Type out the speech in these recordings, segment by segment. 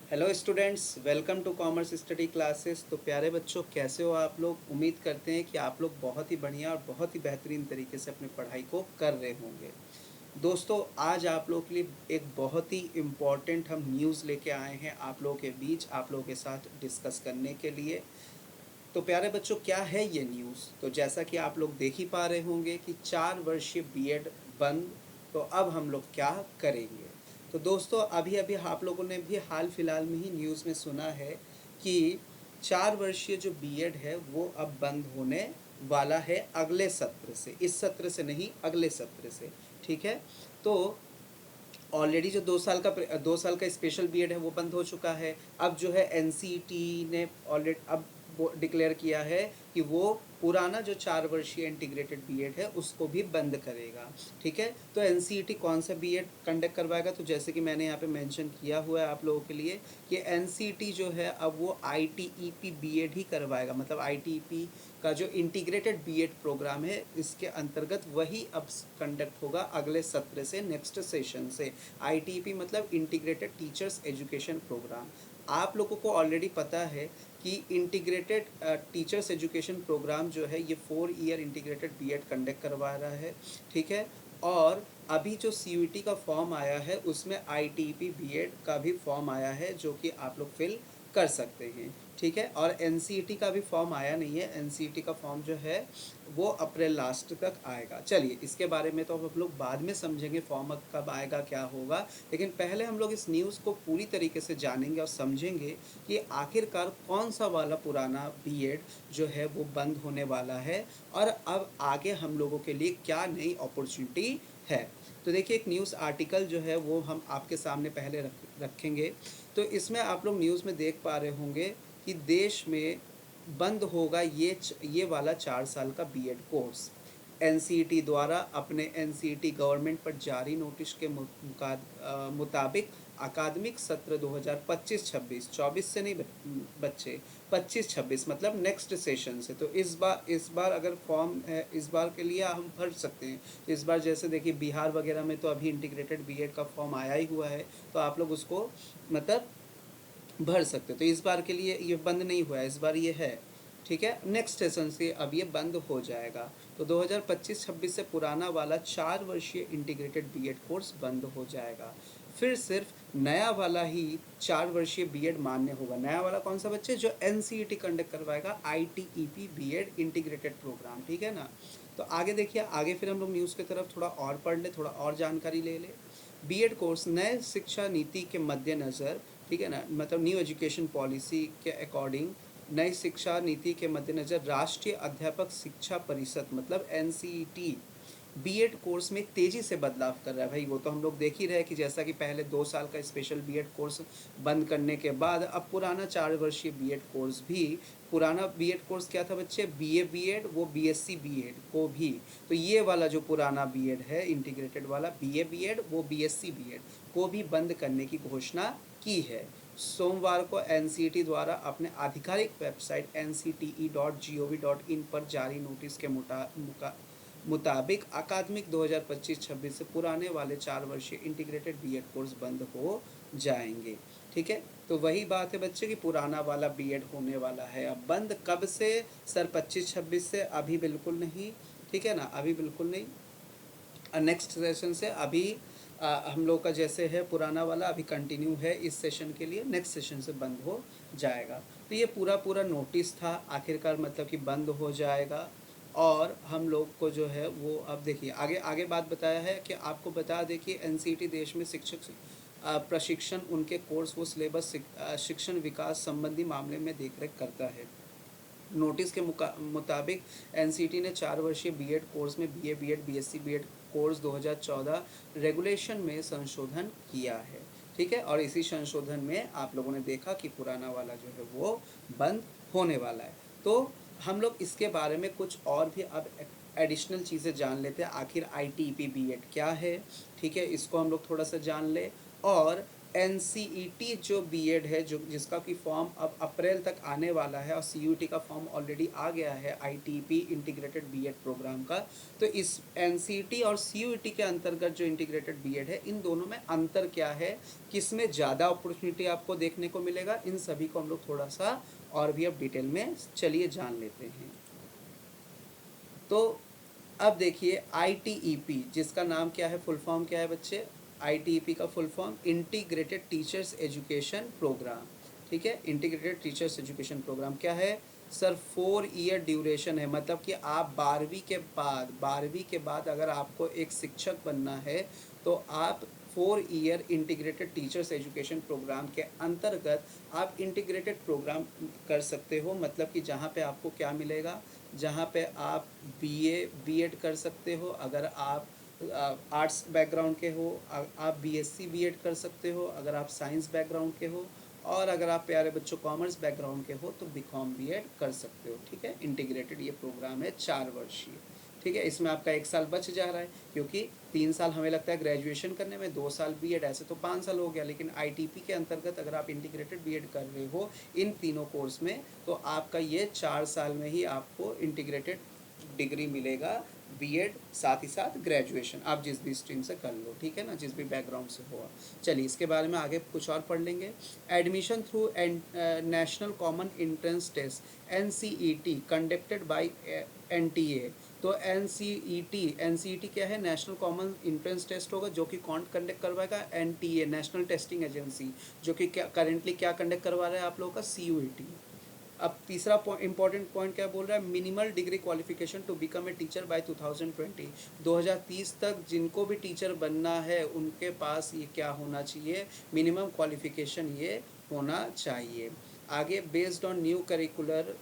Hello students, welcome to commerce study classes. तो प्यारे बच्चों, कैसे हो आप लोग। उम्मीद करते हैं कि आप लोग बहुत ही बढ़िया और बहुत ही बेहतरीन तरीके से अपनी पढ़ाई को कर रहे होंगे। दोस्तों, आज आप लोगों के लिए एक बहुत ही इम्पॉर्टेंट हम न्यूज़ लेके आए हैं आप लोगों के बीच, आप लोगों के साथ डिस्कस करने के लिए। तो प्यारे बच्चों, क्या है ये न्यूज़। तो जैसा कि आप लोग देख ही पा रहे होंगे कि 4 वर्षीय बीएड बंद। तो अब हम लोग क्या करेंगे। तो दोस्तों, अभी अभी आप लोगों ने भी हाल फिलहाल में ही न्यूज़ में सुना है कि 4 वर्षीय जो बीएड है वो अब बंद होने वाला है अगले सत्र से। इस सत्र से नहीं, अगले सत्र से। ठीक है। तो ऑलरेडी जो 2 साल का स्पेशल बीएड है वो बंद हो चुका है। अब जो है एनसीईटी ने ऑलरेडी अब डिक्लेयर किया है कि वो पुराना जो 4 वर्षीय इंटीग्रेटेड बीएड है उसको भी बंद करेगा। ठीक है। तो एनसीईटी कौन सा बीएड कंडक्ट करवाएगा, तो जैसे कि मैंने यहाँ पे मेंशन किया हुआ है आप लोगों के लिए कि एनसीईटी जो है अब वो आईटीईपी बीएड ही करवाएगा। मतलब आईटीईपी का जो इंटीग्रेटेड बीएड प्रोग्राम है इसके अंतर्गत वही अब कंडक्ट होगा अगले सत्र से, नेक्स्ट सेशन से। आईटीईपी मतलब इंटीग्रेटेड टीचर्स एजुकेशन प्रोग्राम। आप लोगों को ऑलरेडी पता है कि इंटीग्रेटेड टीचर्स एजुकेशन प्रोग्राम जो है ये 4 ईयर इंटीग्रेटेड बीएड कंडक्ट करवा रहा है। ठीक है। और अभी जो सीयूईटी का फॉर्म आया है उसमें आईटीईपी बीएड का भी फॉर्म आया है जो कि आप लोग फिल कर सकते हैं। ठीक है। और एनसीईटी का भी फॉर्म आया नहीं है। एनसीईटी का फॉर्म जो है वो अप्रैल लास्ट तक आएगा। चलिए, इसके बारे में तो अब हम लोग बाद में समझेंगे फॉर्म कब आएगा, क्या होगा। लेकिन पहले हम लोग इस न्यूज़ को पूरी तरीके से जानेंगे और समझेंगे कि आखिरकार कौन सा वाला पुराना बीएड जो है वो बंद होने वाला है और अब आगे हम लोगों के लिए क्या नई अपॉर्चुनिटी है। तो देखिए, एक न्यूज़ आर्टिकल जो है वो हम आपके सामने पहले रखेंगे। तो इसमें आप लोग न्यूज़ में देख पा रहे होंगे कि देश में बंद होगा ये वाला 4 साल का बीएड कोर्स। एनसीईटी द्वारा अपने एनसीईटी गवर्नमेंट पर जारी नोटिस के मुताबिक अकादमिक सत्र 2025-26, 24 से नहीं बच्चे, 25-26 मतलब नेक्स्ट सेशन से। तो इस बार अगर फॉर्म है इस बार के लिए हम भर सकते हैं। तो इस बार जैसे देखिए, बिहार वगैरह में तो अभी इंटीग्रेटेड बीएड का फॉर्म आया ही हुआ है, तो आप लोग उसको मतलब भर सकते। तो इस बार के लिए ये बंद नहीं हुआ है, इस बार ये है। ठीक है। नेक्स्ट सेशन से अब ये बंद हो जाएगा। तो 2025-26 से पुराना वाला 4 वर्षीय इंटीग्रेटेड बीएड कोर्स बंद हो जाएगा। फिर सिर्फ नया वाला ही 4 वर्षीय बीएड मान्य होगा। नया वाला कौन सा बच्चे, जो एनसीईटी कंडक्ट करवाएगा, आईटीईपी बीएड इंटीग्रेटेड प्रोग्राम। ठीक है ना। तो आगे देखिए, आगे फिर हम लोग न्यूज़ की तरफ थोड़ा और पढ़ ले, थोड़ा और जानकारी ले ले। बीएड कोर्स नए शिक्षा नीति के मद्देनज़र, ठीक है ना, मतलब न्यू एजुकेशन पॉलिसी के अकॉर्डिंग, नई शिक्षा नीति के मद्देनज़र राष्ट्रीय अध्यापक शिक्षा परिषद मतलब एनसीईटी बीएड कोर्स में तेज़ी से बदलाव कर रहा है। भाई, वो तो हम लोग देख ही रहे कि जैसा कि पहले 2 साल का स्पेशल बीएड कोर्स बंद करने के बाद अब पुराना 4 वर्षीय बीएड कोर्स भी, पुराना बीएड कोर्स क्या था बच्चे, बीए बीएड, वो बीएससी बीएड को भी, तो ये वाला जो पुराना बीएड है इंटीग्रेटेड वाला बीए बीएड, वो बीएससी बीएड को भी बंद करने की घोषणा की है। सोमवार को एनसीईटी द्वारा अपने आधिकारिक वेबसाइट ncte.gov.in पर जारी नोटिस के मुताबिक अकादमिक 2025-26 से पुराने वाले 4 वर्षीय इंटीग्रेटेड बीएड कोर्स बंद हो जाएंगे। ठीक है। तो वही बात है बच्चे कि पुराना वाला बीएड होने वाला है अब बंद। कब से सर, 25-26 से? अभी बिल्कुल नहीं। ठीक है ना, अभी बिल्कुल नहीं। नेक्स्ट सेशन से। अभी हम लोग का जैसे है पुराना वाला अभी कंटिन्यू है इस सेशन के लिए, नेक्स्ट सेशन से बंद हो जाएगा। तो ये पूरा पूरा नोटिस था आखिरकार, मतलब कि बंद हो जाएगा। और हम लोग को जो है वो अब देखिए आगे आगे बात बताया है कि आपको बता दें कि एनसीईटी देश में शिक्षक प्रशिक्षण, उनके कोर्स वो सिलेबस, शिक्षण विकास संबंधी मामले में देखरेख करता है। नोटिस के मुताबिक एनसीईटी ने 4 वर्षीय बीएड कोर्स में BA BEd BSc BEd course 2014 regulation में संशोधन किया है। ठीक है। और इसी संशोधन में आप लोगों ने देखा कि पुराना वाला जो है वो बंद होने वाला है। तो हम लोग इसके बारे में कुछ और भी अब एडिशनल चीज़ें जान लेते हैं। आखिर आईटीईपी बीएड क्या है, ठीक है, इसको हम लोग थोड़ा सा जान ले। और एनसीईटी जो बीएड है, जो जिसका कि फॉर्म अब अप्रैल तक आने वाला है, और सीयूईटी का फॉर्म ऑलरेडी आ गया है आईटीपी इंटीग्रेटेड बीएड प्रोग्राम का। तो इस एनसीईटी और सीयूईटी के अंतर्गत जो इंटीग्रेटेड बीएड है, इन दोनों में अंतर क्या है, किसमें ज़्यादा अपॉर्चुनिटी आपको देखने को मिलेगा, इन सभी को हम लोग थोड़ा सा और भी अब डिटेल में चलिए जान लेते हैं। तो अब देखिए आईटीईपी, जिसका नाम क्या है, फुल फॉर्म क्या है बच्चे, आईटीईपी का full form integrated teachers education program. ठीक है, इंटीग्रेटेड टीचर्स एजुकेशन प्रोग्राम क्या है सर, 4 ईयर ड्यूरेशन है, मतलब कि आप 12वीं के बाद अगर आपको एक शिक्षक बनना है तो आप 4 year integrated teachers education program के अंतर्गत आप इंटीग्रेटेड प्रोग्राम कर सकते हो। मतलब कि जहाँ पे आपको क्या मिलेगा, जहाँ पे आप बीए बीएड कर सकते हो, अगर आप आर्ट्स बैकग्राउंड के हो आप बीएससी बीएड कर सकते हो, अगर आप साइंस बैकग्राउंड के हो, और अगर आप प्यारे बच्चों कॉमर्स बैकग्राउंड के हो तो बीकॉम बीएड कर सकते हो। ठीक है, इंटीग्रेटेड ये प्रोग्राम है 4 वर्षीय। ठीक है, इसमें आपका 1 साल बच जा रहा है, क्योंकि 3 साल हमें लगता है ग्रेजुएशन करने में, 2 साल बीएड, ऐसे तो 5 साल हो गया। लेकिन आईटीपी के अंतर्गत अगर आप इंटीग्रेटेड बीएड कर रहे हो इन तीनों कोर्स में, तो आपका ये 4 साल में ही आपको इंटीग्रेटेड डिग्री मिलेगा बीएड, साथ ही साथ ग्रेजुएशन आप जिस भी स्ट्रीम से कर लो। ठीक है ना, जिस भी बैकग्राउंड से हो। चलिए इसके बारे में आगे कुछ और पढ़ लेंगे। Admission through national common entrance test NCET conducted by NTA. तो एनसीईटी क्या है, नेशनल कॉमन एंट्रेंस टेस्ट होगा, जो कि कौन कंडक्ट करवाएगा, एनटीए नेशनल टेस्टिंग एजेंसी, जो कि क्या करेंटली क्या कंडक्ट करवा रहा है आप लोगों का, सीयूईटी। अब तीसरा इंपॉर्टेंट पॉइंट क्या बोल रहा है, minimal degree qualification to become a teacher by 2020। 2030 तक जिनको भी टीचर बनना है उनके पास ये क्या होना चाहिए, मिनिमम क्वालिफिकेशन ये होना चाहिए। आगे based on new curricular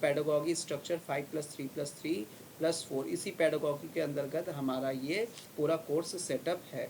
pedagogy structure 5+3+3+4, इसी पेडागॉजी के अंतर्गत हमारा ये पूरा कोर्स सेटअप है।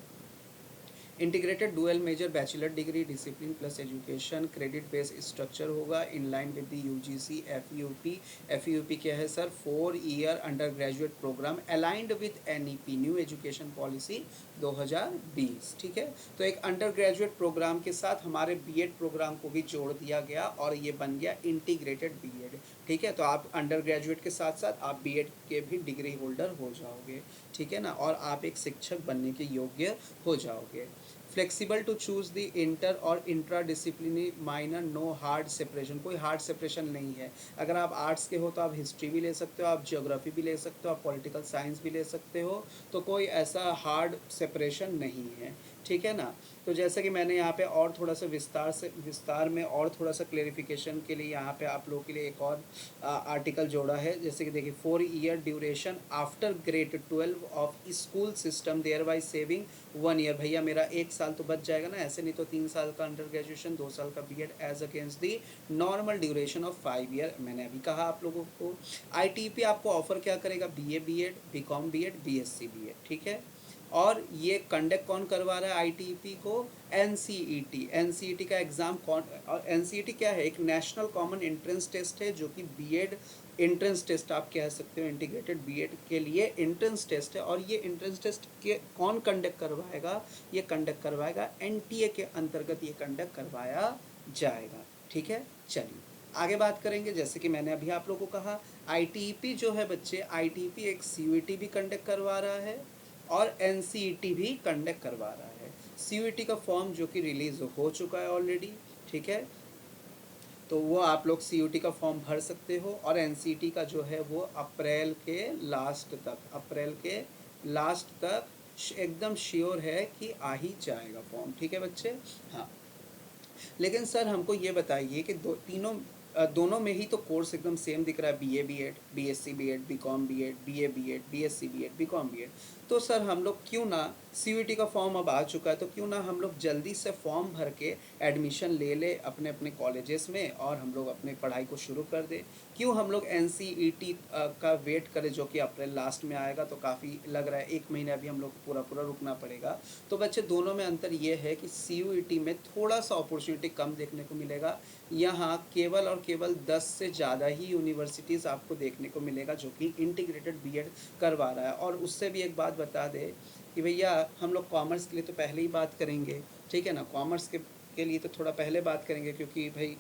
Integrated dual major bachelor degree discipline plus education credit based structure होगा in line with the UGC FYUP. FYUP क्या है sir, 4 year undergraduate programme aligned with NEP new education policy 2020। ठीक है, तो एक under graduate programme के साथ हमारे बीएड प्रोग्राम को भी जोड़ दिया गया और ये बन गया इंटीग्रेटेड बीएड। ठीक है, तो आप अंडर ग्रेजुएट के साथ साथ आप बीएड के भी डिग्री होल्डर हो जाओगे। ठीक है ना, और आप एक शिक्षक बनने के योग्य हो जाओगे। Flexible to choose the inter और intra disciplinary minor, no hard separation, कोई हार्ड सेपरेशन नहीं है। अगर आप आर्ट्स के हो तो आप हिस्ट्री भी ले सकते हो, आप ज्योग्राफी भी ले सकते हो, आप पॉलिटिकल साइंस भी ले सकते हो, तो कोई ऐसा हार्ड सेपरेशन नहीं है। ठीक है ना, तो जैसे कि मैंने यहाँ पे और थोड़ा सा विस्तार में और थोड़ा सा क्लेरिफिकेशन के लिए यहाँ पे आप लोगों के लिए एक और आर्टिकल जोड़ा है। जैसे कि देखिए 4 year duration after grade 12 of school system thereby saving 1 year. भैया मेरा 1 साल तो बच जाएगा ना, ऐसे नहीं तो 3 साल का अंडर ग्रेजुएशन, 2 साल का BEd as against the normal duration of 5 year. मैंने अभी कहा आप लोगों को। आईटीपी आपको ऑफर क्या करेगा, BA BEd, BCom BEd, BSc BEd. ठीक है, और ये कंडक्ट कौन करवा रहा है आईटीपी को, एनसीईटी। एनसीईटी का एग्ज़ाम कौन, और एनसीईटी क्या है, एक नेशनल कॉमन एंट्रेंस टेस्ट है, जो कि बीएड एंट्रेंस टेस्ट आप कह सकते हो, इंटीग्रेटेड बीएड के लिए एंट्रेंस टेस्ट है। और ये एंट्रेंस टेस्ट के कौन कंडक्ट करवाएगा, ये कंडक्ट करवाएगा एनटीए के अंतर्गत ये कंडक्ट करवाया जाएगा। ठीक है, चलिए आगे बात करेंगे। जैसे कि मैंने अभी आप लोगों को कहा, आईटीपी जो है बच्चे, आईटीपी एक सीयूईटी भी कंडक्ट करवा रहा है और एनसीईटी भी कंडक्ट करवा रहा है। सीयूईटी का फॉर्म जो कि रिलीज़ हो चुका है ऑलरेडी। ठीक है, तो वो आप लोग सीयूईटी का फॉर्म भर सकते हो, और एनसीईटी का जो है वो अप्रैल के लास्ट तक एकदम श्योर है कि आ ही जाएगा फॉर्म। ठीक है बच्चे, हाँ। लेकिन सर हमको ये बताइए कि दोनों में ही तो कोर्स एकदम सेम दिख रहा है, BA BEd, BSc BEd, BCom BEd, BA BEd, BSc BEd, BCom BEd. तो सर हम लोग क्यों ना, सीयूईटी का फॉर्म अब आ चुका है, तो क्यों ना हम लोग जल्दी से फॉर्म भर के एडमिशन ले ले अपने अपने कॉलेजेस में, और हम लोग अपने पढ़ाई को शुरू कर दें। क्यों हम लोग एनसीईटी का वेट करें, जो कि अप्रैल लास्ट में आएगा, तो काफ़ी लग रहा है 1 महीना अभी हम लोग को पूरा रुकना पड़ेगा। तो बच्चे दोनों में अंतर ये है कि सीयूईटी में थोड़ा सा अपॉर्चुनिटी कम देखने को मिलेगा। यहाँ केवल और केवल 10 से ज़्यादा ही यूनिवर्सिटीज़ आपको देखने को मिलेगा जो कि इंटीग्रेटेड बीएड करवा रहा है। और उससे भी एक बात बता दे कि भैया हम लोग कॉमर्स के लिए तो पहले ही बात करेंगे, ठीक है ना, कॉमर्स के लिए तो थोड़ा पहले बात करेंगे, क्योंकि भाई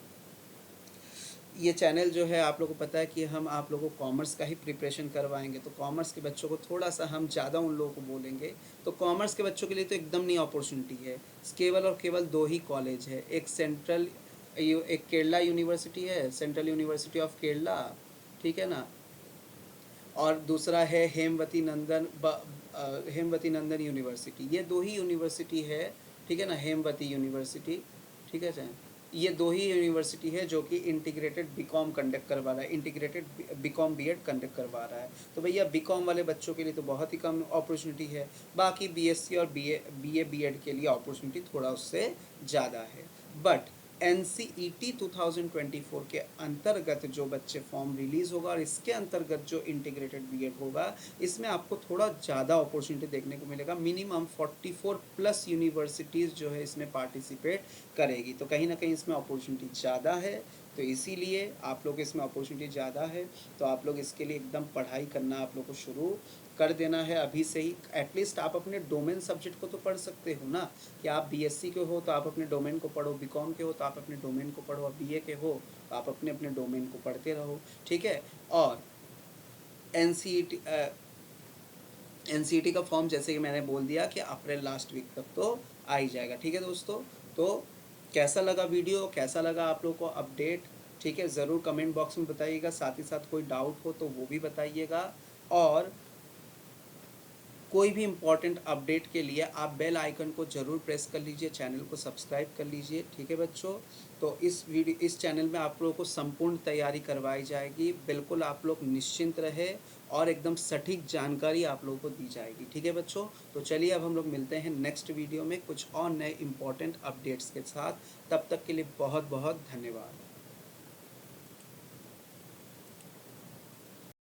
ये चैनल जो है आप लोगों को पता है कि हम आप लोगों को कॉमर्स का ही प्रिपरेशन करवाएंगे, तो कॉमर्स के बच्चों को थोड़ा सा हम ज़्यादा उन लोगों को बोलेंगे। तो कॉमर्स के बच्चों के लिए तो एकदम नई अपॉर्चुनिटी है। केवल और केवल दो ही कॉलेज है, एक केरला यूनिवर्सिटी है, सेंट्रल यूनिवर्सिटी ऑफ केरला, ठीक है ना, और दूसरा है हेमवती नंदन यूनिवर्सिटी। ये दो ही यूनिवर्सिटी है, ठीक है ना, हेमवती यूनिवर्सिटी, ठीक है सर। ये दो ही यूनिवर्सिटी है जो कि इंटीग्रेटेड बीकॉम कंडक्ट करवा रहा है, इंटीग्रेटेड बीकॉम बीएड कंडक्ट करवा रहा है। तो भैया बीकॉम वाले बच्चों के लिए तो बहुत ही कम अपॉर्चुनिटी है, बाकी बीएससी और बीए बीएड के लिए अपॉर्चुनिटी थोड़ा उससे ज़्यादा है। बट NCET 2024 के अंतर्गत जो बच्चे फॉर्म रिलीज़ होगा और इसके अंतर्गत जो इंटीग्रेटेड बीएड होगा, इसमें आपको थोड़ा ज़्यादा अपॉर्चुनिटी देखने को मिलेगा। मिनिमम 44 प्लस यूनिवर्सिटीज़ जो है इसमें पार्टिसिपेट करेगी, तो कहीं ना कहीं इसमें अपॉर्चुनिटी ज़्यादा है। तो इसीलिए आप लोग इसमें अपॉर्चुनिटी ज़्यादा है, तो आप लोग इसके लिए एकदम पढ़ाई करना आप लोग को शुरू कर देना है अभी से ही। एटलीस्ट आप अपने डोमेन सब्जेक्ट को तो पढ़ सकते हो ना, कि आप बीएससी के हो तो आप अपने डोमेन को पढ़ो, बीकॉम के हो तो आप अपने डोमेन को पढ़ो, आप बीए के हो तो आप अपने अपने डोमेन को पढ़ते रहो, ठीक है। और एनसीईटी एनसीईटी का फॉर्म जैसे कि मैंने बोल दिया कि अप्रैल लास्ट वीक तक तो आ ही जाएगा, ठीक है दोस्तों। तो कैसा लगा वीडियो, कैसा लगा आप लोगों को अपडेट, ठीक है, ज़रूर कमेंट बॉक्स में बताइएगा। साथ ही साथ कोई डाउट हो तो वो भी बताइएगा, और कोई भी इम्पॉर्टेंट अपडेट के लिए आप बेल आइकन को ज़रूर प्रेस कर लीजिए, चैनल को सब्सक्राइब कर लीजिए, ठीक है बच्चों। तो इस चैनल में आप लोगों को संपूर्ण तैयारी करवाई जाएगी, बिल्कुल आप लोग निश्चिंत रहे, और एकदम सटीक जानकारी आप लोगों को दी जाएगी, ठीक है बच्चों। तो चलिए अब हम लोग मिलते हैं नेक्स्ट वीडियो में कुछ और नए इम्पॉर्टेंट अपडेट्स के साथ। तब तक के लिए बहुत बहुत धन्यवाद।